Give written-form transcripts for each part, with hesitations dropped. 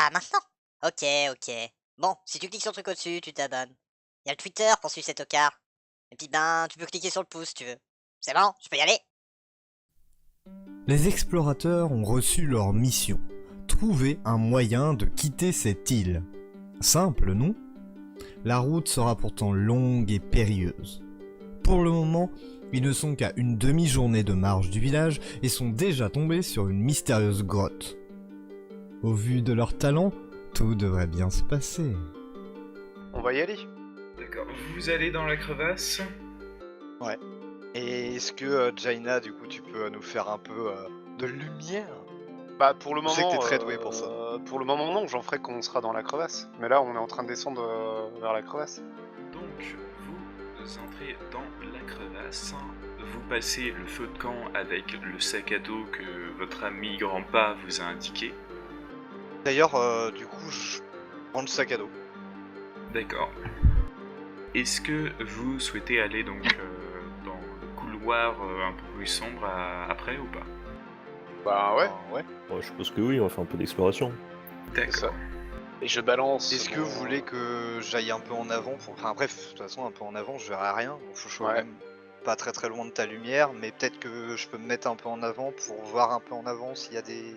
Ah, maintenant? Ok, ok. Bon, si tu cliques sur le truc au-dessus, tu t'abonnes. Il y a le Twitter pour suivre cet tocard. Et puis ben, tu peux cliquer sur le pouce si tu veux. C'est bon, je peux y aller? Les explorateurs ont reçu leur mission. Trouver un moyen de quitter cette île. Simple, non? La route sera pourtant longue et périlleuse. Pour le moment, ils ne sont qu'à une demi-journée de marche du village et sont déjà tombés sur une mystérieuse grotte. Au vu de leur talent, tout devrait bien se passer. On va y aller. D'accord, vous allez dans la crevasse. Et est-ce que Jaina, du coup, tu peux nous faire un peu de lumière? Bah pour le Je sais moment, que t'es très doué pour ça. Pour le moment non, j'en ferai quand on sera dans la crevasse. Mais là on est en train de descendre vers la crevasse. Donc, vous entrez dans la crevasse. Vous passez le feu de camp avec le sac à dos que votre ami Grandpa vous a indiqué. D'ailleurs, du coup, je prends le sac à dos. D'accord. Est-ce que vous souhaitez aller donc dans le couloir un peu plus sombre après ou pas? Bah ouais, Ah, ouais. Ouais, je suppose que oui, on va faire un peu d'exploration. c'est ça. D'accord. Et je balance. Est-ce que vous voulez que j'aille un peu en avant Enfin bref, de toute façon, un peu en avant, je verrai rien. Donc, faut que je sois Ouais. même pas très très loin de ta lumière, mais peut-être que je peux me mettre un peu en avant pour voir un peu en avant s'il y a des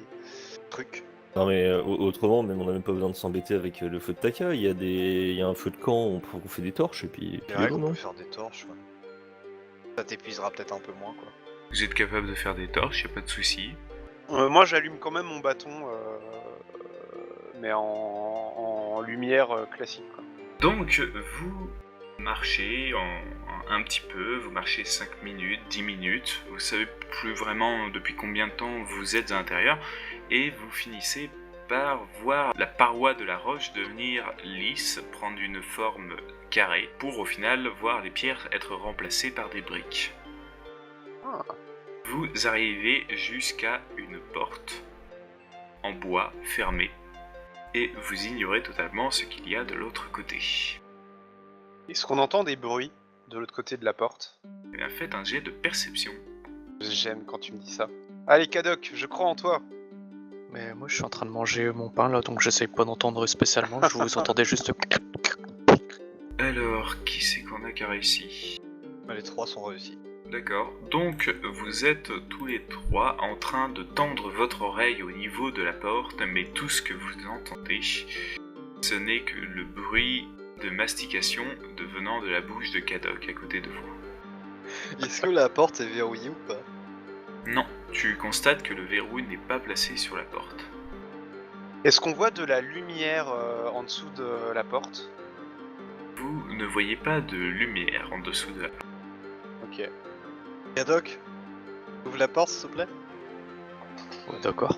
trucs. Non mais autrement, même on n'a même pas besoin de s'embêter avec le feu de Taka, il y a un feu de camp, on fait des torches et puis C'est il est vrai bon, qu'on non? peut faire des torches, ouais. Ça t'épuisera peut-être un peu moins, quoi. Vous êtes capable de faire des torches, y a pas de souci. Moi j'allume quand même mon bâton, mais en lumière classique quoi. Donc, vous marchez un petit peu, vous marchez 5 minutes, 10 minutes, vous savez plus vraiment depuis combien de temps vous êtes à l'intérieur, et vous finissez par voir la paroi de la roche devenir lisse, prendre une forme carrée, pour au final voir les pierres être remplacées par des briques. Ah. Vous arrivez jusqu'à une porte en bois fermée, et vous ignorez totalement ce qu'il y a de l'autre côté. Est-ce qu'on entend des bruits de l'autre côté de la porte? Eh bien, faites un jet de perception. J'aime quand tu me dis ça. Allez Kadok, je crois en toi. Mais moi je suis en train de manger mon pain là, donc j'essaye pas d'entendre spécialement, je vous entendais juste... Alors, qui c'est qu'on a qui a réussi? Les trois sont réussis. D'accord, donc vous êtes tous les trois en train de tendre votre oreille au niveau de la porte, mais tout ce que vous entendez, ce n'est que le bruit de mastication venant de la bouche de Kadok à côté de vous. Est-ce que la porte est verrouillée ou pas? Non, tu constates que le verrou n'est pas placé sur la porte. Est-ce qu'on voit de la lumière en dessous de la porte? Vous ne voyez pas de lumière en dessous de la porte. Ok. Kadok, ouvre la porte s'il te plaît. Ouais, d'accord.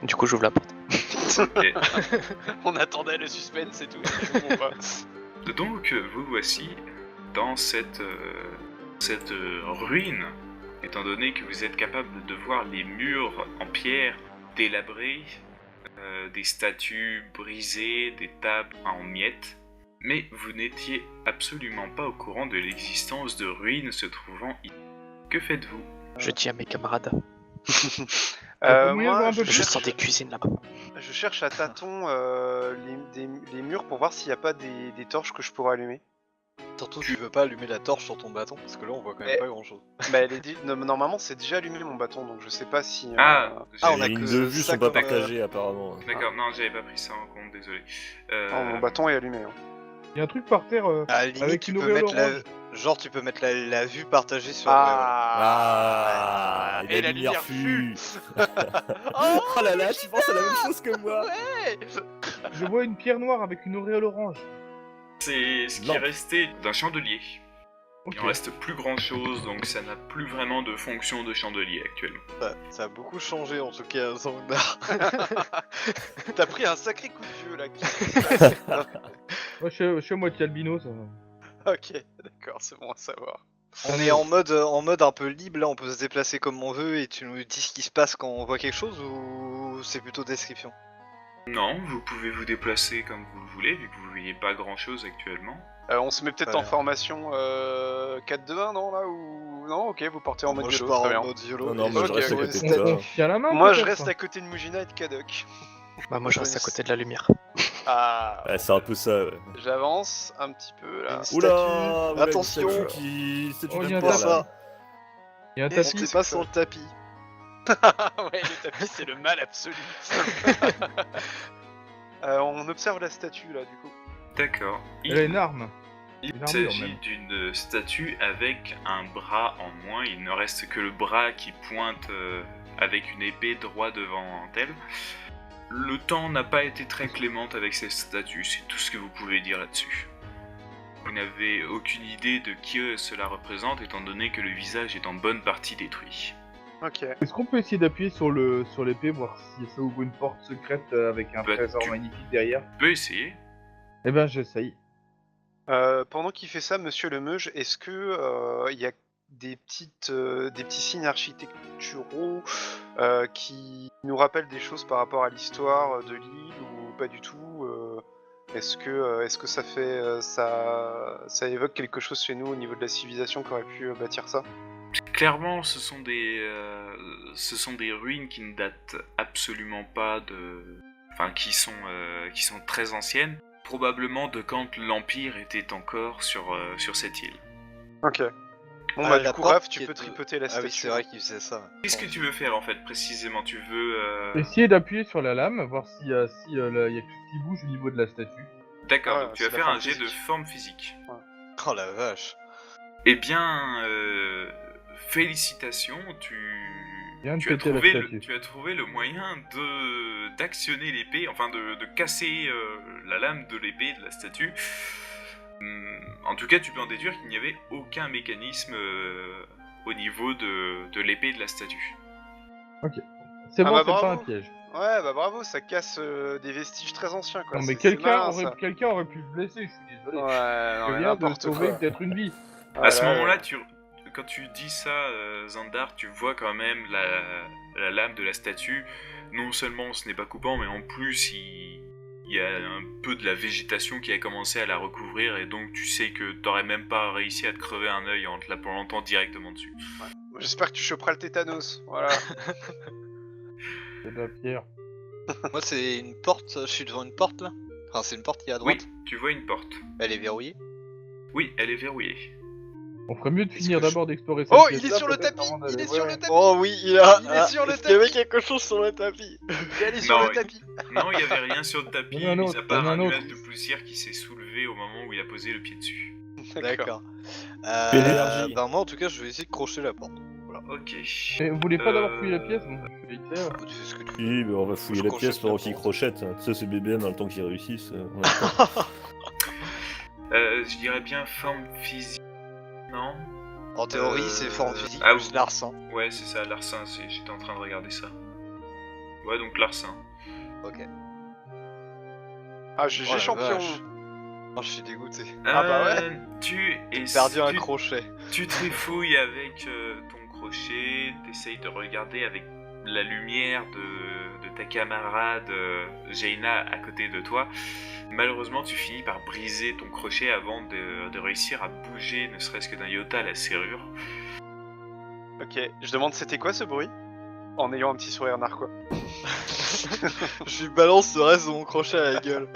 Du coup j'ouvre la porte. Ok. On attendait le suspense et tout. Je comprends pas. Donc vous voici dans cette ruine, étant donné que vous êtes capable de voir les murs en pierre délabrés, des statues brisées, des tables en miettes, mais vous n'étiez absolument pas au courant de l'existence de ruines se trouvant ici. Que faites-vous? Je dis à mes camarades, Moi, je sens des cuisines là-bas. je cherche à tâtons les murs pour voir s'il n'y a pas des torches que je pourrais allumer. Surtout tu veux pas allumer la torche sur ton bâton parce que là on voit quand même Eh. pas grand chose. Bah, normalement, c'est déjà allumé mon bâton, donc je sais pas si. Ah, Ah, on Les a lignes que de vue ça sont pas comme, partagées apparemment. d'accord, non, j'avais pas pris ça en compte, désolé. Non, mon bâton est allumé. Hein. Il y a un truc par terre. À la limite, Avec tu une peux auréole mettre la... orange. Genre, tu peux mettre la vue partagée sur... Ah, et la lumière fut. Oh, Oh là là, tu penses à la même chose que moi. ouais. Je vois une pierre noire avec une auréole orange. C'est ce qui Non. est resté d'un chandelier. Ok. Il en reste plus grand chose, donc ça n'a plus vraiment de fonction de chandelier actuellement. Ça a beaucoup changé en tout cas, Zangdar. T'as pris un sacré coup de vieux là. Moi, je suis à moitié albino, ça. Ok, d'accord, c'est bon à savoir. On est en mode un peu libre, là on peut se déplacer comme on veut et tu nous dis ce qui se passe quand on voit quelque chose ou c'est plutôt description? Non, vous pouvez vous déplacer comme vous le voulez, vu que vous ne voyez pas grand chose actuellement. On se met peut-être en Voilà. formation 4-2-1, non là ou Non, ok, vous partez en mode Moi je YOLO, pars très en bien. mode YOLO. Non, non, et moi, je je reste à vais côté de rester- toi. On tient la main. Moi je peut-être. reste à côté de Mujina et de Kadok. Bah moi je reste à côté de la lumière. Ah, Ouais, c'est un peu ça, ouais. j'avance un petit peu là. Une Oula, statue. oula, Attention. une statue qui... statue Oh, il y de a un porc, C'est là. ça. Il y a un Qu'est-ce tapis. C'était pas sur le tapis. Ouais, le tapis c'est le mal absolu. On observe la statue là du coup. D'accord. Elle a une arme. Il Une armure, s'agit même. d'une statue avec un bras en moins. Il ne reste que le bras qui pointe avec une épée droit devant elle. Le temps n'a pas été très clément avec cette statue, c'est tout ce que vous pouvez dire là-dessus. Vous n'avez aucune idée de qui cela représente, étant donné que le visage est en bonne partie détruit. Ok. Est-ce qu'on peut essayer d'appuyer sur l'épée, voir si ça ouvre une porte secrète avec un Bah, trésor tu- magnifique derrière? Tu peux essayer. Eh ben j'essaye. Pendant qu'il fait ça, Monsieur le Meuge, est-ce que il y a des petits signes architecturaux qui nous rappellent des choses par rapport à l'histoire de l'île ou pas du tout est-ce que ça fait ça évoque quelque chose chez nous au niveau de la civilisation qui aurait pu bâtir ça? Clairement, ce sont des ruines qui ne datent absolument pas de... Enfin, qui sont très anciennes, probablement de quand l'Empire était encore sur cette île. Ok. Bon Ah, bah la du coup porte Raph, tu qui peux est- tripoter la Ah statue. oui, c'est vrai qu'il faisait ça. Qu'est-ce que tu veux faire en fait, précisément? Tu veux... Essayez d'appuyer sur la lame, voir si y a quelque chose qui bouge au niveau de la statue. D'accord, Ouais, donc tu vas c'est la faire un forme jet de physique. forme physique. Oh la vache. Eh bien, félicitations, Viens de tu as péter la trouvé statue. tu as trouvé le moyen d'actionner l'épée, enfin de casser la lame de l'épée de la statue. En tout cas, tu peux en déduire qu'il n'y avait aucun mécanisme au niveau de l'épée de la statue. C'est Ah bon, bah c'est pas bravo. un piège. Ouais bah bravo, ça casse des vestiges très anciens quoi. Non mais C'est malin, ça. quelqu'un aurait pu se blesser, je suis désolé. Ouais, non Je mais viens de n'importe sauver quoi. peut-être une vie. À ce Ouais, moment-là, ouais. quand tu dis ça, Zandar, tu vois quand même la lame de la statue. Non seulement ce n'est pas coupant, mais en plus il y a un peu de la végétation qui a commencé à la recouvrir, et donc tu sais que t'aurais même pas réussi à te crever un œil en te la plantant directement dessus. J'espère que tu choperas le tétanos. Voilà. C'est de la pierre. Moi c'est une porte, je suis devant une porte là. Enfin c'est une porte qui est à droite. Oui, tu vois une porte. Elle est verrouillée. Oui, elle est verrouillée. On ferait mieux de Est-ce finir que je- d'abord d'explorer cette Oh, pièce-là, il est sur le peut-être tapis. avant d'aller- Il est sur ouais. le tapis. Oh oui, il est sur le est-ce qu'il y avait tapis. quelque chose sur le tapis? Elle est sur Non, le tapis. Non, il n'y avait rien sur le tapis, Il y en a un mis autre, à part il y en a un un autre. nuage de poussière qui s'est soulevé au moment où il a posé le pied dessus. D'accord. L'énergie. Bah moi en tout cas je vais essayer de crocher la porte. Ok. Mais vous voulez pas d'abord fouiller la pièce? Bon, je vais vite faire. Tu fais ce que tu veux. Oui, mais on va fouiller Je la crochette pièce pendant la qu'il porte. crochette. Ça, c'est BBM, dans le temps qu'ils réussissent. Je dirais bien forme physique. Non? En théorie c'est forme physique, ah, plus larcin. Ouais, c'est ça, larcin, j'étais en train de regarder ça. Ouais, donc larcin. Ok. Ah, GG Oh la champion. vache. Oh, je suis dégoûté. Ah bah ouais. Tu es Perdu un crochet. Tu trifouilles avec ton crochet, t'essayes de regarder avec la lumière de ta camarade Jaina à côté de toi. Malheureusement, tu finis par briser ton crochet avant de réussir à bouger, ne serait-ce que d'un iota, la serrure. Ok, je demande c'était quoi ce bruit? En ayant un petit sourire narquois. Je lui balance le reste de mon crochet à la gueule.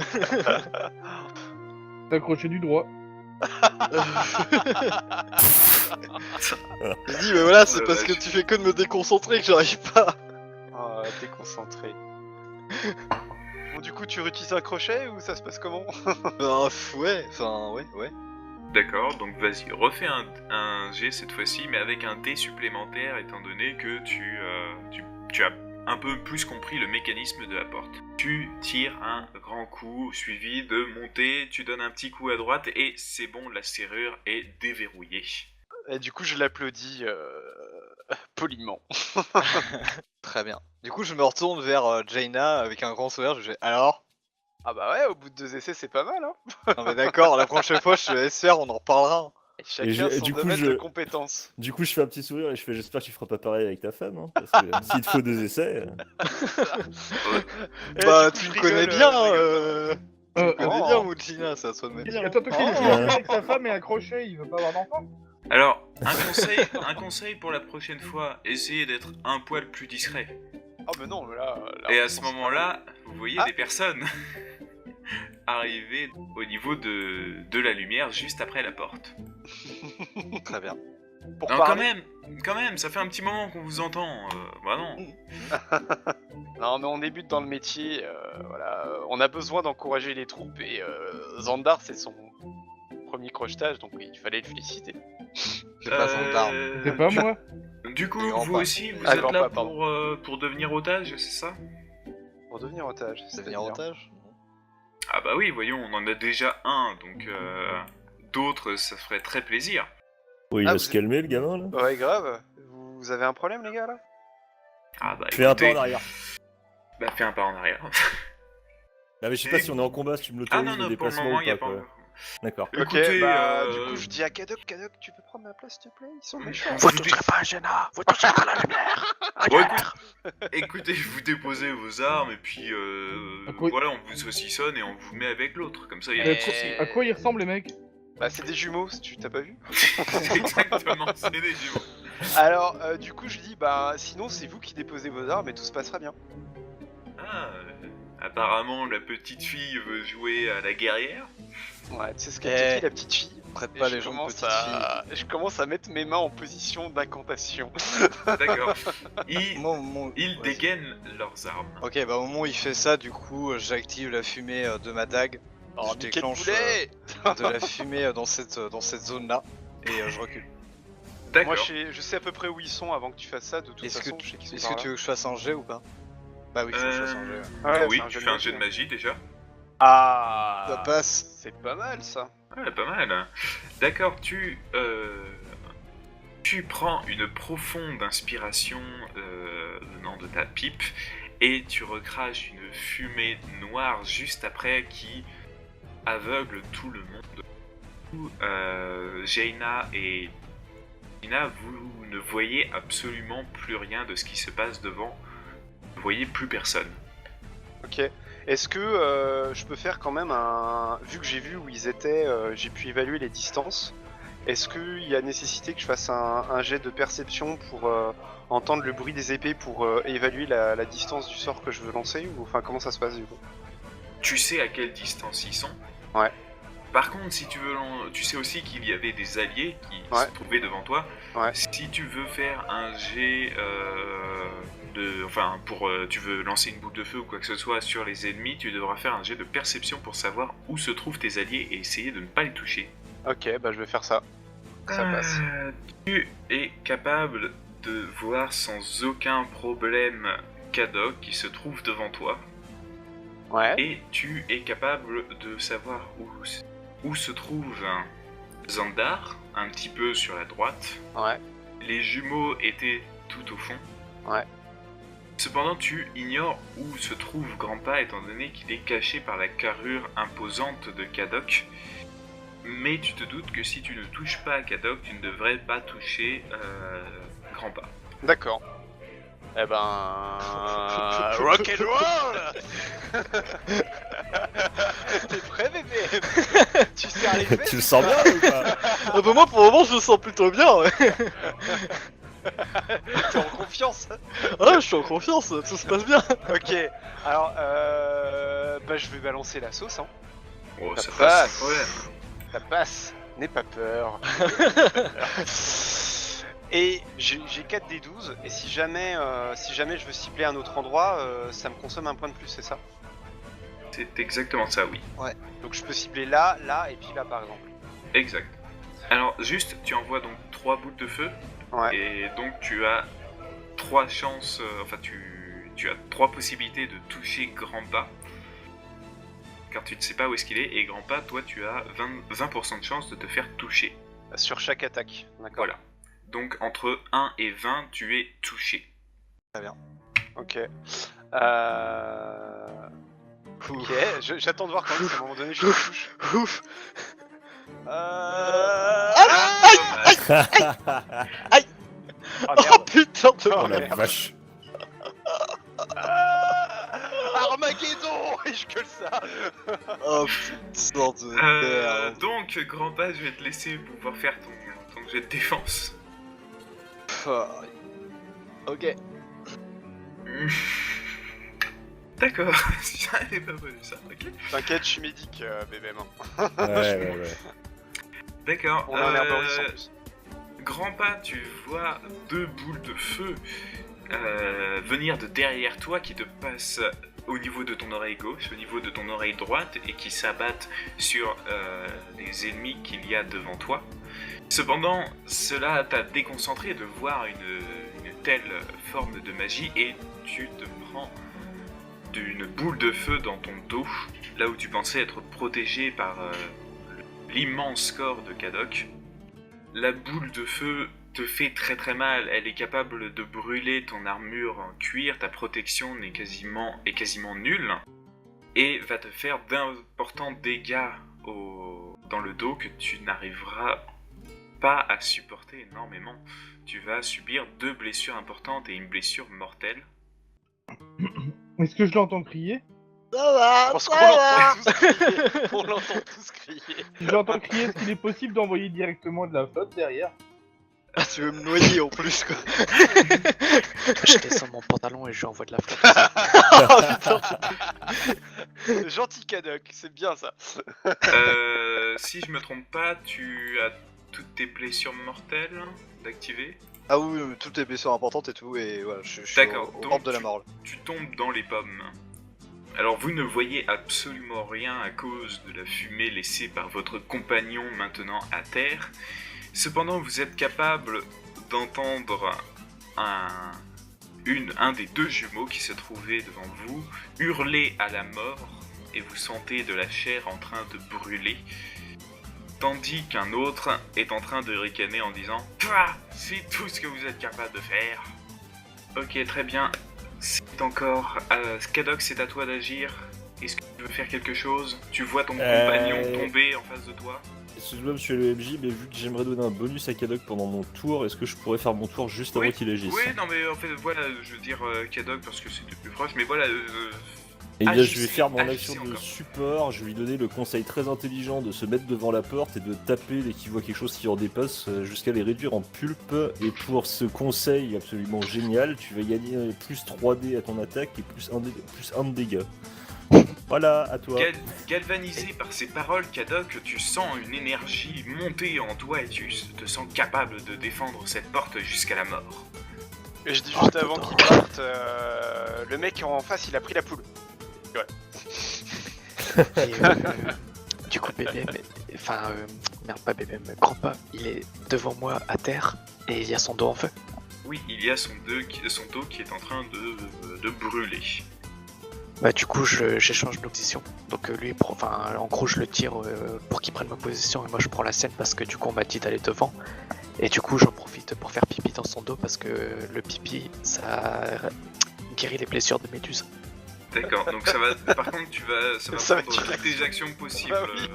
T'accrocher du droit. Il dit mais voilà c'est Oh la parce que vache. tu fais que de me déconcentrer que j'arrive pas. Oh, t'es concentré. Bon, du coup, tu réutilises un crochet ou ça se passe comment? Bah ouais, enfin ouais. D'accord, donc vas-y, refais un jet cette fois-ci, mais avec un dé supplémentaire, étant donné que tu as un peu plus compris le mécanisme de la porte. Tu tires un grand coup, suivi de monter, tu donnes un petit coup à droite, et c'est bon, la serrure est déverrouillée. Et du coup, je l'applaudis poliment. Très bien. Du coup je me retourne vers Jaina avec un grand sourire, je fais alors? Ah bah ouais, au bout de 2 essais, c'est pas mal, hein. Non mais d'accord, la prochaine fois je te laisse faire, on en reparlera. Chacun et son du coup, domaine je- de compétence. Du coup, je fais un petit sourire et je fais j'espère que tu feras pas pareil avec ta femme, hein, parce que s'il te faut 2 essais. Eh, Bah du coup, tu je me rigole, connais je bien, rigole. tu me connais Oh. bien Mouchina, ça soit de me dire. Attends, il veut faire avec sa femme et un crochet, il veut pas avoir d'enfant? Alors, un conseil pour la prochaine fois, essayez d'être un poil plus discret. Oh mais non, là Et on à ce pense moment-là, vous voyez Ah. des personnes arriver au niveau de la lumière juste après la porte. Très bien. pour Non, parler. quand même, ça fait un petit moment qu'on vous entend. Bah non. Non, mais on débute dans le métier, voilà. On a besoin d'encourager les troupes et Zandar, c'est son premier crochetage, donc il fallait le féliciter. C'est pas son d'arme. C'est pas moi. Du coup, Grand vous pas. aussi, vous Ah, êtes grand là pas, pour devenir otage, c'est ça? Pour devenir otage. Devenir c'est-à-dire otage? Ah bah oui, voyons, on en a déjà un, donc d'autres, ça ferait très plaisir. Oui, il Ah, va vous se calmer, le gamin, là. Ouais, grave. Vous avez un problème, les gars, là? Ah bah Fais un pas écoutez, en arrière. bah fais un pas en arrière. Non, mais je sais pas si on est en combat, si tu me Ah l'autorises, non, le non, pour le déplacement moment, ou il y a pas, pas... quoi. D'accord. Écoutez, Du coup, je dis à Kadok, tu peux prendre ma place, s'il te plaît? Ils sont méchants. Vous toucherez pas à Jenna. Vous toucherez pas à la lumière. Bon, écoutez, vous déposez vos armes et puis Oui. voilà, on vous saucissonne et on vous met avec l'autre, comme ça il y a Mais pas de souci. À quoi ils ressemblent les mecs? Bah, c'est des jumeaux, si tu t'as pas vu. Exactement, c'est des jumeaux. Alors, du coup, je dis, bah, sinon, c'est vous qui déposez vos armes et tout se passera bien. Ah, apparemment la petite fille veut jouer à la guerrière. Ouais, tu sais ce qu'elle te Eh. dit, la petite fille? Traite Et pas je les gens de commence petites filles. Je commence à mettre mes mains en position d'incantation. D'accord. Ils Vas-y. dégainent leurs armes. Ok, bah au moment où il fait ça, du coup, j'active la fumée de ma dague. Oh, je Mickey déclenche Poulet de la fumée dans cette zone-là. Et je recule. Moi, D'accord. je sais à peu près où ils sont avant que tu fasses ça, de toute Est-ce façon, que, je sais qu'ils sont est-ce par que tu là. veux que je fasse un jet ou pas? Bah oui, faut que je fasse un jet. Ouais. Ouais, oui, c'est un tu jeu de fais un magie, jeu de hein. magie déjà. Ah, Ça passe. c'est pas mal, ça. Ouais, pas mal. D'accord, tu prends une profonde inspiration venant de ta pipe et tu recraches une fumée noire juste après qui aveugle tout le monde. Jaina et Nina, vous ne voyez absolument plus rien de ce qui se passe devant. Vous ne voyez plus personne. Ok. Est-ce que je peux faire quand même un... Vu que j'ai vu où ils étaient, j'ai pu évaluer les distances. Est-ce qu'il y a nécessité que je fasse un jet de perception pour entendre le bruit des épées pour évaluer la distance du sort que je veux lancer? Ou enfin, comment ça se passe du coup? Tu sais à quelle distance ils sont. Ouais. Par contre, si tu veux, tu sais aussi qu'il y avait des alliés qui Ouais. se trouvaient devant toi. Ouais. Si tu veux faire un jet tu veux lancer une boule de feu ou quoi que ce soit sur les ennemis, tu devras faire un jet de perception pour savoir où se trouvent tes alliés et essayer de ne pas les toucher. Ok, bah je vais faire ça. Ça passe. Tu es capable de voir sans aucun problème Kadok qui se trouve devant toi. Ouais. Et tu es capable de savoir où se trouve Zandar, un petit peu sur la droite. Ouais. Les jumeaux étaient tout au fond. Ouais. Cependant, tu ignores où se trouve Grandpa étant donné qu'il est caché par la carrure imposante de Kadok. Mais tu te doutes que si tu ne touches pas à Kadok, tu ne devrais pas toucher Grandpa. D'accord. Eh ben... Rock'n'roll. T'es prêt, bébé? Tu serres les fesses? Tu le sens bien ou pas? Ah bah moi pour le moment je me sens plutôt bien. Ouais. T'es en confiance? Ah, je suis en confiance, tout se passe bien. Ok, alors bah je vais balancer la sauce, hein. Oh, ça Ça passe passe. sans problème. Ça passe, n'aie pas peur. Et j'ai 4 des 12, et si jamais je veux cibler un autre endroit, ça me consomme un point de plus, c'est ça? C'est exactement ça, oui. Donc je peux cibler là, là, et puis là par exemple. Exact. Alors, juste, tu envoies donc 3 boules de feu. Ouais. Et donc tu as 3 chances, tu as 3 possibilités de toucher Grandpa. Car tu ne sais pas où est-ce qu'il est, et Grandpa, toi tu as 20% de chance de te faire toucher. Sur chaque attaque, d'accord. Voilà. Donc entre 1 et 20, tu es touché. Ok. Ok, j'attends de voir quand même si à un moment donné je te touche. Ouf. Ah Oh merde. putain de Oh la merde. vache. Armageddon. Et je gueule ça. Oh putain de merde. Donc Grandpa, je vais te laisser pouvoir faire ton un jet de défense. Ok. D'accord, j'avais pas prévu ça, ok. T'inquiète, je suis médic, bébé. Ouais. D'accord, On a un herboriste en plus. Grand pas, tu vois 2 boules de feu venir de derrière toi qui te passent au niveau de ton oreille gauche, au niveau de ton oreille droite et qui s'abattent sur les ennemis qu'il y a devant toi. Cependant, cela t'a déconcentré de voir une telle forme de magie et tu te prends d'une boule de feu dans ton dos, là où tu pensais être protégé par l'immense corps de Kadok. La boule de feu te fait très très mal, elle est capable de brûler ton armure en cuir, ta protection est quasiment nulle, et va te faire d'importants dégâts dans le dos que tu n'arriveras pas à supporter énormément. Tu vas subir 2 blessures importantes et une blessure mortelle. Est-ce que je l'entends crier? Je pense qu'on l'entend tous crier. On l'entend tous crier. Si j'entends crier, est-ce qu'il est possible d'envoyer directement de la flotte derrière? Ah, tu veux me noyer en plus, quoi. Je descends mon pantalon et je lui envoie de la flotte. Gentil Kadok, c'est bien ça. Si je me trompe pas, tu as toutes tes blessures mortelles d'activer. Ah oui, toutes les blessures importantes et tout, et voilà, je suis D'accord, au donc bord de la mort. Là. Tu tombes dans les pommes. Alors vous ne voyez absolument rien à cause de la fumée laissée par votre compagnon maintenant à terre. Cependant, vous êtes capable d'entendre un des 2 jumeaux qui se trouvaient devant vous hurler à la mort et vous sentez de la chair en train de brûler, tandis qu'un autre est en train de ricaner en disant « Pouah, c'est tout ce que vous êtes capable de faire !» Ok, très bien. C'est encore... Kadok, c'est à toi d'agir. Est-ce que tu veux faire quelque chose? Tu vois ton compagnon tomber en face de toi? Excuse-moi, monsieur le MJ, mais vu que j'aimerais donner un bonus à Kadok pendant mon tour, est-ce que je pourrais faire mon tour juste avant qu'il agisse? Oui, non mais en fait, voilà, je veux dire Kadok parce que c'était plus proche, mais voilà... Et bien agissez, je vais faire mon action agissez de encore. support, je vais lui donner le conseil très intelligent de se mettre devant la porte et de taper dès qu'il voit quelque chose qui en dépasse jusqu'à les réduire en pulpe. Et pour ce conseil absolument génial, tu vas gagner plus 3D à ton attaque et plus 1 de dégâts. Voilà, à toi. Galvanisé par ces paroles, Kadok, tu sens une énergie monter en toi et tu te sens capable de défendre cette porte jusqu'à la mort. Et je dis juste avant qu'il parte, le mec en face il a pris la poule. Et, du coup, BBM, merde, pas BBM, Grand Pas, il est devant moi à terre et il y a son dos en feu. Oui, il y a son dos qui est en train de brûler. Bah, du coup, j'échange nos positions. Donc, lui, en gros, je le tire pour qu'il prenne ma position et moi je prends la scène parce que du coup, on m'a dit d'aller devant. Et du coup, j'en profite pour faire pipi dans son dos parce que le pipi, ça guérit les blessures de méduse. D'accord, donc ça va. Par contre, ça va prendre toutes tes actions possibles. Bah oui.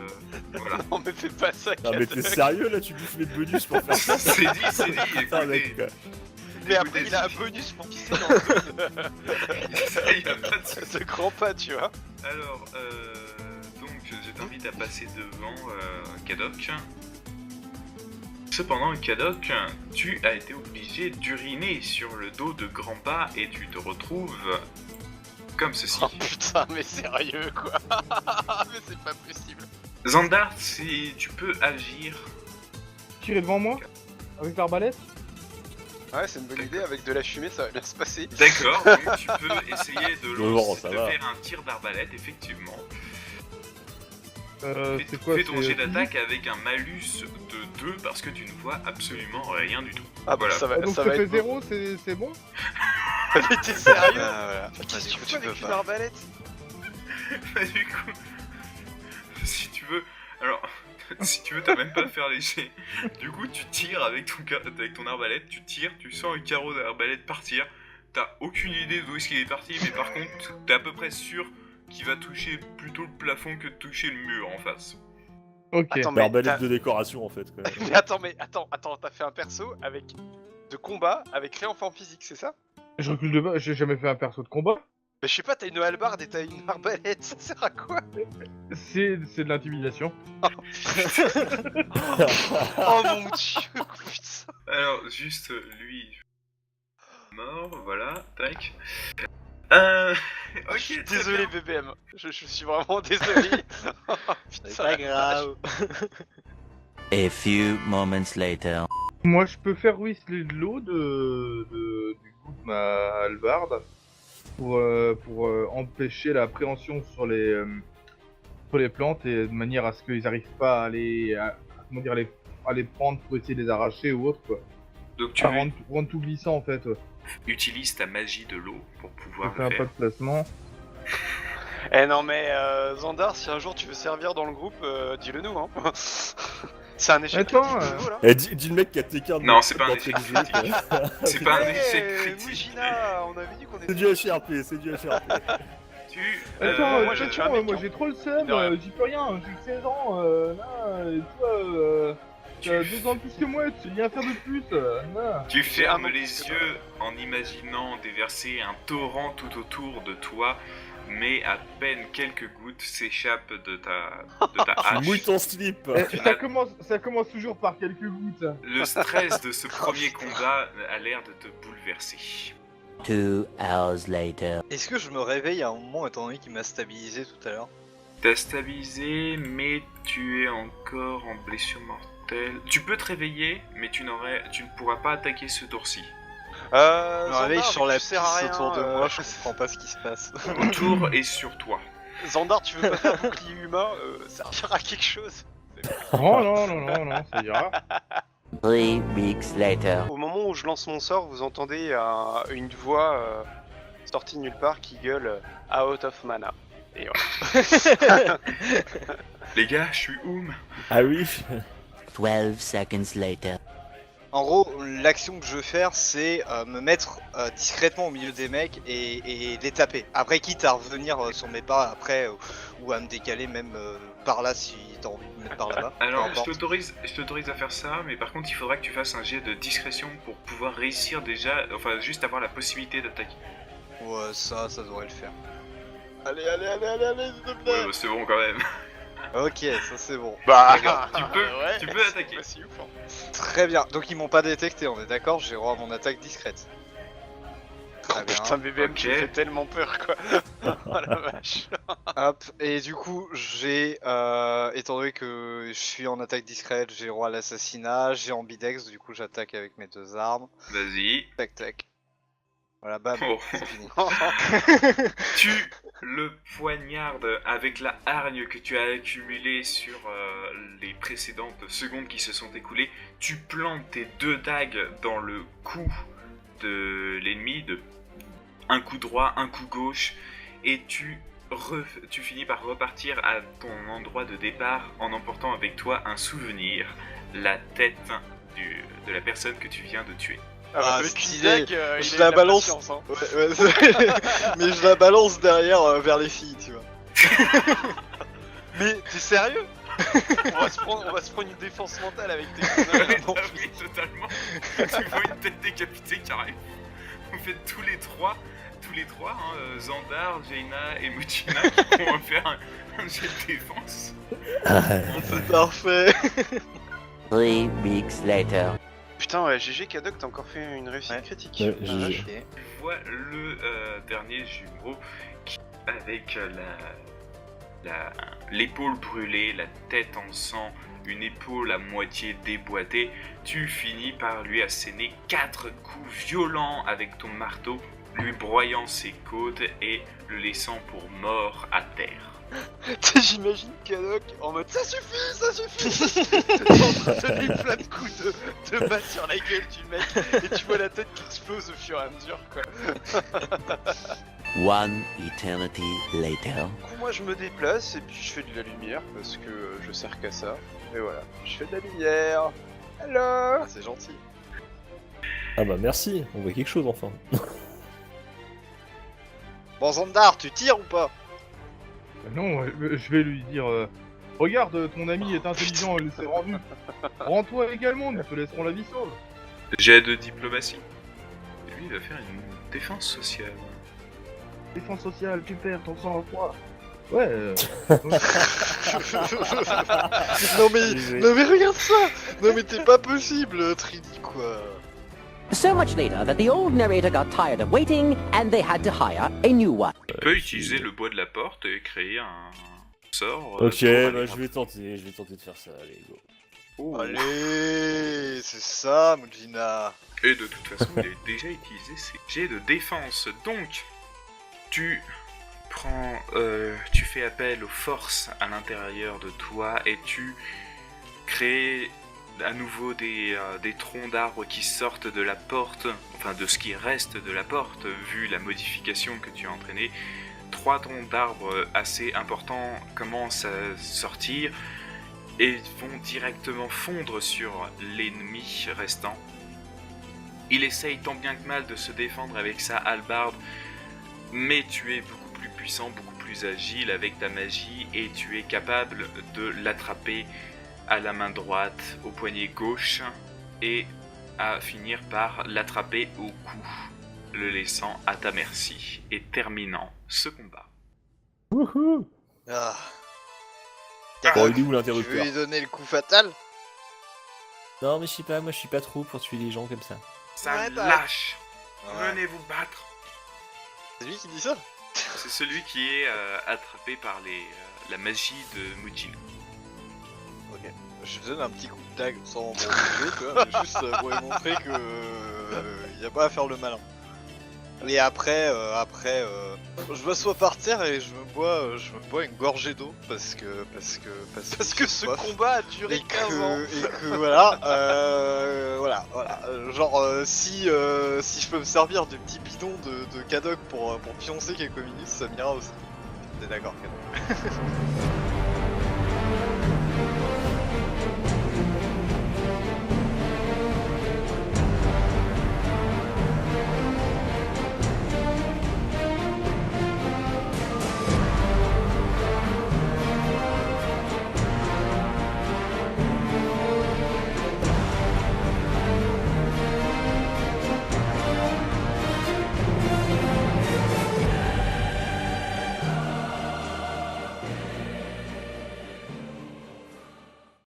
Voilà. Non mais fais pas ça, Non mais t'es sérieux là, tu bouffes mes bonus pour faire ça? C'est dit, Putain, écoutez. mec, quoi. Mais après il a un bonus pour pisser dans le Ça, y a pas de souci. ce grand pas, tu vois. Alors, donc je t'invite à passer devant Kadok. Cependant, Kadok, tu as été obligé d'uriner sur le dos de Grand Pas et tu te retrouves comme ceci. Oh putain, mais sérieux quoi. Mais c'est pas possible. Zandart, si tu peux agir. Tirer devant moi? Avec l'arbalète? Ouais, c'est une bonne idée, avec de la fumée ça va bien se passer. D'accord, donc tu peux essayer de Bon, ça va. faire un tir d'arbalète, effectivement. C'est quoi? Fais ton jet c'est- d'attaque avec un malus de 2 parce que tu ne vois absolument rien du tout. Ah bah Voilà. ça va, Ah, donc ça ça va fait être 0, c'est bon? Mais t'es sérieux? Voilà. Qu'est-ce que Vas-y, tu tu fais peux avec une pas. arbalète? Bah, du coup, si tu veux, alors, si tu veux, t'as même pas à faire les jets. Du coup, tu tires avec ton arbalète, tu tires, tu sens un carreau d'arbalète partir. T'as aucune idée d'où est-ce qu'il est parti, mais par contre, t'es à peu près sûr qu'il va toucher plutôt le plafond que de toucher le mur en face. Ok. Attends, mais L'arbalète t'as- de décoration en fait. Quoi. mais attends, t'as fait un perso avec de combat avec rien en forme physique, c'est ça? Je recule de bas, j'ai jamais fait un perso de combat. Mais je sais pas, t'as une hallebarde et t'as une arbalète, ça sert à quoi? C'est de l'intimidation. Oh mon dieu, putain. Alors, juste lui. Mort, voilà, tac. Ok, très Désolé bien. BBM, je suis vraiment désolé. Oh, putain, C'est pas grave. A few moments later. Moi, je peux faire ruisseler de l'eau du coup de ma hallebarde pour empêcher la préhension sur les plantes et de manière à ce qu'ils n'arrivent pas à les prendre pour essayer de les arracher ou autre quoi. Donc tu À rendre tout glissant en fait. utilises ta magie de l'eau pour Je pouvoir fais un le pas faire. de placement. Eh non mais Zandar, si un jour tu veux servir dans le groupe, dis-le nous hein. C'est un échec Attends, critique de nouveau, là. Eh, dis le mec qui a tes cartes. Non, c'est pas un d'entrée échec de jeu, critique. quoi. C'est pas un Eh, échec critique. Mujina, on avait dit qu'on était... C'est du HRP, c'est du HRP. Tu. Attends, moi, je suis un mec, moi hein. j'ai trop le seum, De rien. j'y peux rien, j'ai 16 ans, là, et toi, t'as 2 ans de plus que moi, tu sais rien faire de plus, là. Tu J'ai un fermes an les plus que yeux en imaginant déverser un torrent tout autour de toi, mais à peine quelques gouttes s'échappent de ta Tu hache. mouilles ton slip. Eh, ça commence toujours par quelques gouttes. Le stress de ce premier combat a l'air de te bouleverser. 2 hours later. Est-ce que je me réveille à un moment étant donné qu'il m'a stabilisé tout à l'heure? T'as stabilisé, mais tu es encore en blessure mortelle. Tu peux te réveiller, mais tu ne pourras pas attaquer ce tour-ci. Je me Zandar, réveille vu sur que la tu piste sers à rien, autour de moi, je comprends pas ce qui se passe. Ton tour est sur toi. Zandar, tu veux pas faire bouclier humain, servir à quelque chose. Non, ça ira. 3 weeks later. Au moment où je lance mon sort, vous entendez une voix sortie de nulle part qui gueule Out of Mana. Et voilà. Les gars, je suis Oum. Ah oui. 12 seconds later. En gros, l'action que je veux faire, c'est me mettre discrètement au milieu des mecs et les taper. Après, quitte à revenir sur mes pas après, ou à me décaler même par là si t'as envie de me mettre par là-bas. Alors, Peu je importe. t'autorise à faire ça, mais par contre, il faudra que tu fasses un jet de discrétion pour pouvoir réussir déjà, enfin, juste avoir la possibilité d'attaquer. Ouais, ça devrait le faire. Allez, s'il te Ouais, plaît. bah, c'est bon quand même. Ok, ça c'est bon. Bah, Tu peux attaquer. c'est pas si ouf, hein. Très bien. Donc ils m'ont pas détecté, on est d'accord? J'ai droit à mon attaque discrète. Très bien. Putain, BBM, tu me Ok. fais tellement peur, quoi. Oh la vache. Hop, et du coup, j'ai, étant donné que je suis en attaque discrète, j'ai droit à l'assassinat, j'ai ambidex, du coup j'attaque avec mes 2 armes. Vas-y. Tac tac. Voilà, bam, Oh. c'est fini. Tu le poignardes avec la hargne que tu as accumulée sur les précédentes secondes qui se sont écoulées. Tu plantes tes 2 dagues dans le cou de l'ennemi, de un coup droit, un coup gauche, et tu finis par repartir à ton endroit de départ en emportant avec toi un souvenir, la tête de la personne que tu viens de tuer. Ah, avec une stylé. dague, il Je a la de balance. patience, hein. Mais je la balance derrière vers les filles, tu vois. Mais t'es sérieux? on va se prendre une défense mentale avec tes conneries. Ah oui, totalement. Tu vois une tête décapitée qui arrive. Vous faites tous les trois, hein, Zandar, Jaina et Muchina qui vont faire un jet de défense. C'est parfait. 3 weeks later. Putain, ouais, GG Kadok, t'as encore fait une réussite Ouais. critique. Ouais, Ah, GG. vache. Ok. Tu vois le dernier jumeau qui, avec l'épaule brûlée, la tête en sang, une épaule à moitié déboîtée, tu finis par lui asséner 4 coups violents avec ton marteau, lui broyant ses côtes et le laissant pour mort à terre. Tu sais, j'imagine Kadok en mode ça suffit, ça suffit. En train de donner plein de coups de batte sur la gueule du mec et tu vois la tête qui explose au fur et à mesure, quoi. 1 eternity later. Du coup, moi je me déplace et puis je fais de la lumière parce que je sers qu'à ça. Et voilà, je fais de la lumière. Alors, Ah, c'est gentil. Ah bah merci, on voit quelque chose enfin. Bon, Zandar, tu tires ou pas? Non, je vais lui dire regarde, ton ami est intelligent et s'est rendu. Rends-toi également, nous te laisserons la vie sauve. Jet de diplomatie. Et lui, il va faire une défense sociale. Défense sociale, tu perds ton sang-froid. Ouais. non mais regarde ça. Non mais t'es pas possible, Trini quoi. So much later that the old narrator got tired of waiting and they had to hire a new one. Tu peux utiliser le bois de la porte et créer un sort. Ok, pour aller bah, voir. je vais tenter de faire ça, allez, go. Allez, c'est ça, Mujina. Et de toute façon, il a déjà utilisé ses jets de défense. Donc, tu prends, tu fais appel aux forces à l'intérieur de toi et tu crées à nouveau des troncs d'arbres qui sortent de la porte, enfin de ce qui reste de la porte, vu la modification que tu as entraînée. 3 troncs d'arbres assez importants commencent à sortir et vont directement fondre sur l'ennemi restant. Il essaye tant bien que mal de se défendre avec sa hallebarde, mais tu es beaucoup plus puissant, beaucoup plus agile avec ta magie et tu es capable de l'attraper à la main droite, au poignet gauche et à finir par l'attraper au cou, le laissant à ta merci et terminant ce combat. Wouhou. Ah. Bon, il est où Tu l'interrupteur? veux lui donner le coup fatal? Non mais je sais pas, moi je suis pas trop pour tuer les gens comme ça. Ça Ouais, bah. lâche. Ouais. Venez vous battre. C'est lui qui dit ça? C'est celui qui est attrapé par la magie de Mujin. Ok. Je lui donne un petit coup de dague sans m'en montrer, tu vois, mais juste pour lui montrer que y a pas à faire le malin. Et après, je m'assois par terre et je me bois une gorgée d'eau parce que Ce combat a duré 15 ans. et que voilà, voilà. Genre si je peux me servir du petit bidon de Kadok pour pioncer quelques minutes, ça m'ira aussi. T'es d'accord, Kadok?